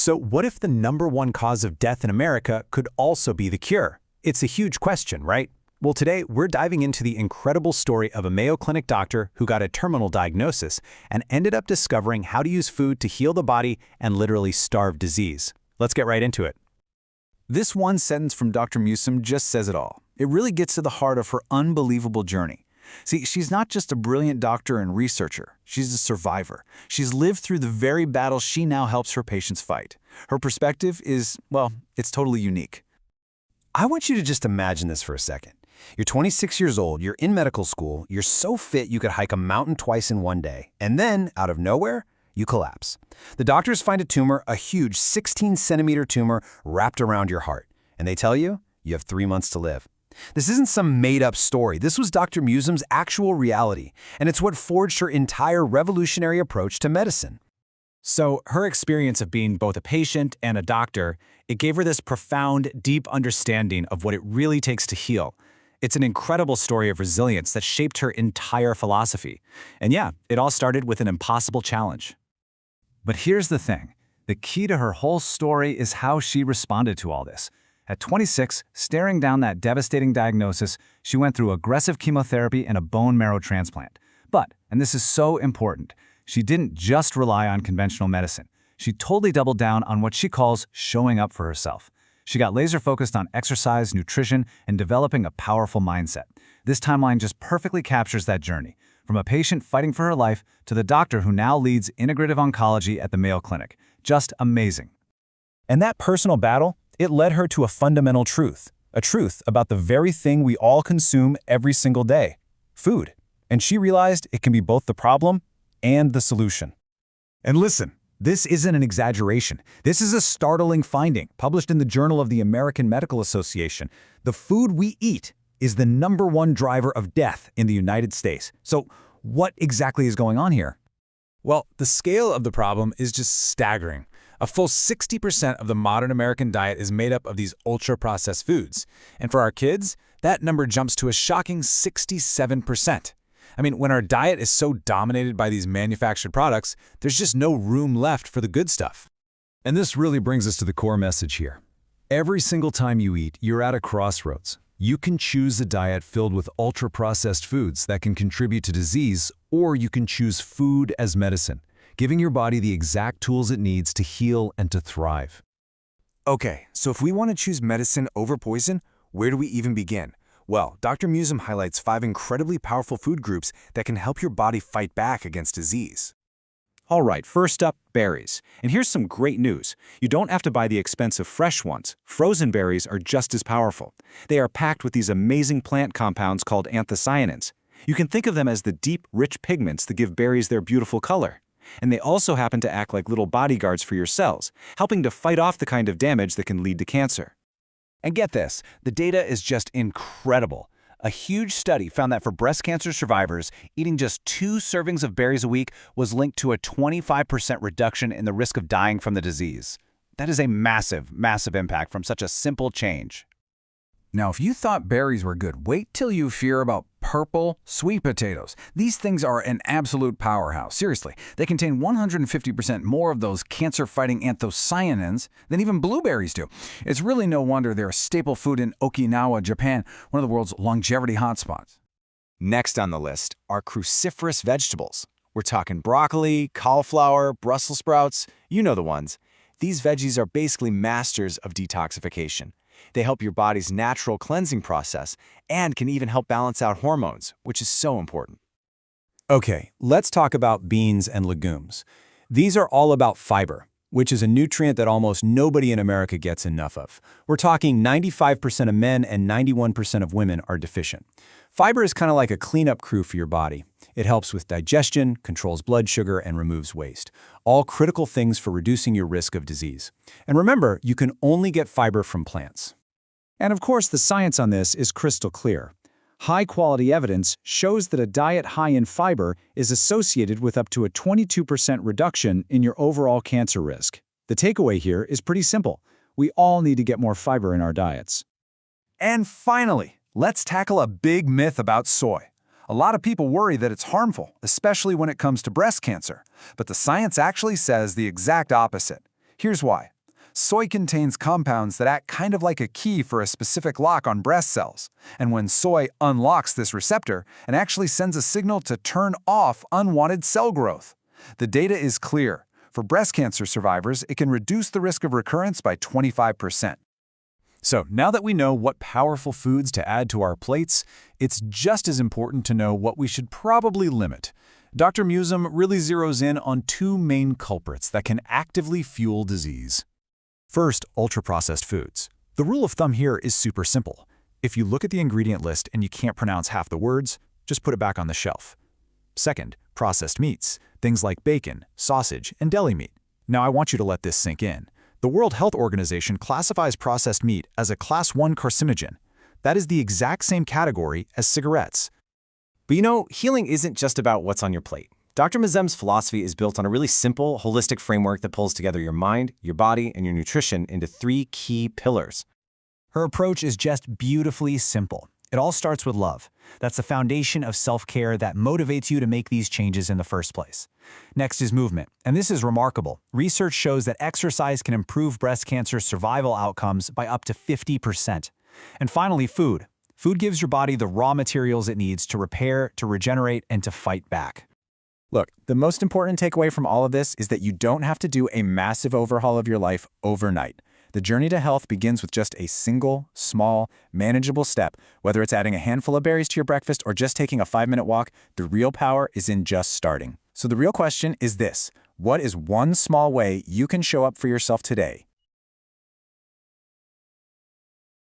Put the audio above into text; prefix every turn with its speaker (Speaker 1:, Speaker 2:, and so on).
Speaker 1: So what if the #1 cause of death in America could also be the cure? It's a huge question, right? Well, today we're diving into the incredible story of a Mayo Clinic doctor who got a terminal diagnosis and ended up discovering how to use food to heal the body and literally starve disease. Let's get right into it.
Speaker 2: This one sentence from Dr. Musim just says it all. It really gets to the heart of her unbelievable journey. See, she's not just a brilliant doctor and researcher. She's a survivor. She's lived through the very battles she now helps her patients fight. Her perspective is, well, it's totally unique.
Speaker 3: I want you to just imagine this for a second. You're 26 years old, you're in medical school, you're so fit you could hike a mountain twice in one day, and then, out of nowhere, you collapse. The doctors find a tumor, a huge 16-centimeter tumor wrapped around your heart, and they tell you you have 3 months to live. This isn't some made-up story. This was Dr. Musim's actual reality, and it's what forged her entire revolutionary approach to medicine.
Speaker 1: So her experience of being both a patient and a doctor, it gave her this profound, deep understanding of what it really takes to heal. It's an incredible story of resilience that shaped her entire philosophy. And yeah, it all started with an impossible challenge.
Speaker 2: But here's the thing. The key to her whole story is how she responded to all this. At 26, staring down that devastating diagnosis, she went through aggressive chemotherapy and a bone marrow transplant. But, and this is so important, she didn't just rely on conventional medicine. She totally doubled down on what she calls showing up for herself. She got laser-focused on exercise, nutrition, and developing a powerful mindset. This timeline just perfectly captures that journey, from a patient fighting for her life to the doctor who now leads integrative oncology at the Mayo Clinic. Just amazing.
Speaker 4: And that personal battle, it led her to a fundamental truth, a truth about the very thing we all consume every single day, food. And she realized it can be both the problem and the solution.
Speaker 2: And listen, this isn't an exaggeration. This is a startling finding published in the Journal of the American Medical Association. The food we eat is the #1 driver of death in the United States. So what exactly is going on here?
Speaker 5: Well, the scale of the problem is just staggering. A full 60% of the modern American diet is made up of these ultra-processed foods. And for our kids, that number jumps to a shocking 67%. I mean, when our diet is so dominated by these manufactured products, there's just no room left for the good stuff.
Speaker 4: And this really brings us to the core message here. Every single time you eat, you're at a crossroads. You can choose a diet filled with ultra-processed foods that can contribute to disease, or you can choose food as medicine, giving your body the exact tools it needs to heal and to thrive.
Speaker 6: Okay, so if we want to choose medicine over poison, where do we even begin? Well, Dr. Musim highlights 5 incredibly powerful food groups that can help your body fight back against disease.
Speaker 7: All right, first up, berries. And here's some great news. You don't have to buy the expensive fresh ones. Frozen berries are just as powerful. They are packed with these amazing plant compounds called anthocyanins. You can think of them as the deep, rich pigments that give berries their beautiful color. And they also happen to act like little bodyguards for your cells, helping to fight off the kind of damage that can lead to cancer.
Speaker 3: And get this, the data is just incredible. A huge study found that for breast cancer survivors, eating just 2 servings of berries a week was linked to a 25% reduction in the risk of dying from the disease. That is a massive, massive impact from such a simple change.
Speaker 2: Now, if you thought berries were good, wait till you hear about purple sweet potatoes. These things are an absolute powerhouse. Seriously, they contain 150% more of those cancer-fighting anthocyanins than even blueberries do. It's really no wonder they're a staple food in Okinawa, Japan, one of the world's longevity hotspots.
Speaker 6: Next on the list are cruciferous vegetables. We're talking broccoli, cauliflower, Brussels sprouts, you know the ones. These veggies are basically masters of detoxification. They help your body's natural cleansing process and can even help balance out hormones, which is so important.
Speaker 1: Okay, let's talk about beans and legumes. These are all about fiber, which is a nutrient that almost nobody in America gets enough of. We're talking 95% of men and 91% of women are deficient. Fiber is kind of like a cleanup crew for your body. It helps with digestion, controls blood sugar, and removes waste. All critical things for reducing your risk of disease. And remember, you can only get fiber from plants.
Speaker 2: And of course, the science on this is crystal clear. High-quality evidence shows that a diet high in fiber is associated with up to a 22% reduction in your overall cancer risk. The takeaway here is pretty simple. We all need to get more fiber in our diets.
Speaker 8: And finally, let's tackle a big myth about soy. A lot of people worry that it's harmful, especially when it comes to breast cancer. But the science actually says the exact opposite. Here's why. Soy contains compounds that act kind of like a key for a specific lock on breast cells. And when soy unlocks this receptor, it actually sends a signal to turn off unwanted cell growth. The data is clear. For breast cancer survivors, it can reduce the risk of recurrence by 25%.
Speaker 1: So now that we know what powerful foods to add to our plates, it's just as important to know what we should probably limit. Dr. Musum really zeroes in on two main culprits that can actively fuel disease. First, ultra-processed foods. The rule of thumb here is super simple. If you look at the ingredient list and you can't pronounce half the words, just put it back on the shelf. Second, processed meats, things like bacon, sausage, and deli meat. Now I want you to let this sink in. The World Health Organization classifies processed meat as a Class 1 carcinogen. That is the exact same category as cigarettes.
Speaker 6: But you know, healing isn't just about what's on your plate. Dr. Mazem's philosophy is built on a really simple, holistic framework that pulls together your mind, your body, and your nutrition into 3 key pillars.
Speaker 2: Her approach is just beautifully simple. It all starts with love. That's the foundation of self-care that motivates you to make these changes in the first place. Next is movement, and this is remarkable. Research shows that exercise can improve breast cancer survival outcomes by up to 50%. And finally, food. Food gives your body the raw materials it needs to repair, to regenerate, and to fight back.
Speaker 1: Look, the most important takeaway from all of this is that you don't have to do a massive overhaul of your life overnight. The journey to health begins with just a single, small, manageable step. Whether it's adding a handful of berries to your breakfast or just taking a 5-minute walk, the real power is in just starting. So the real question is this: what is one small way you can show up for yourself today?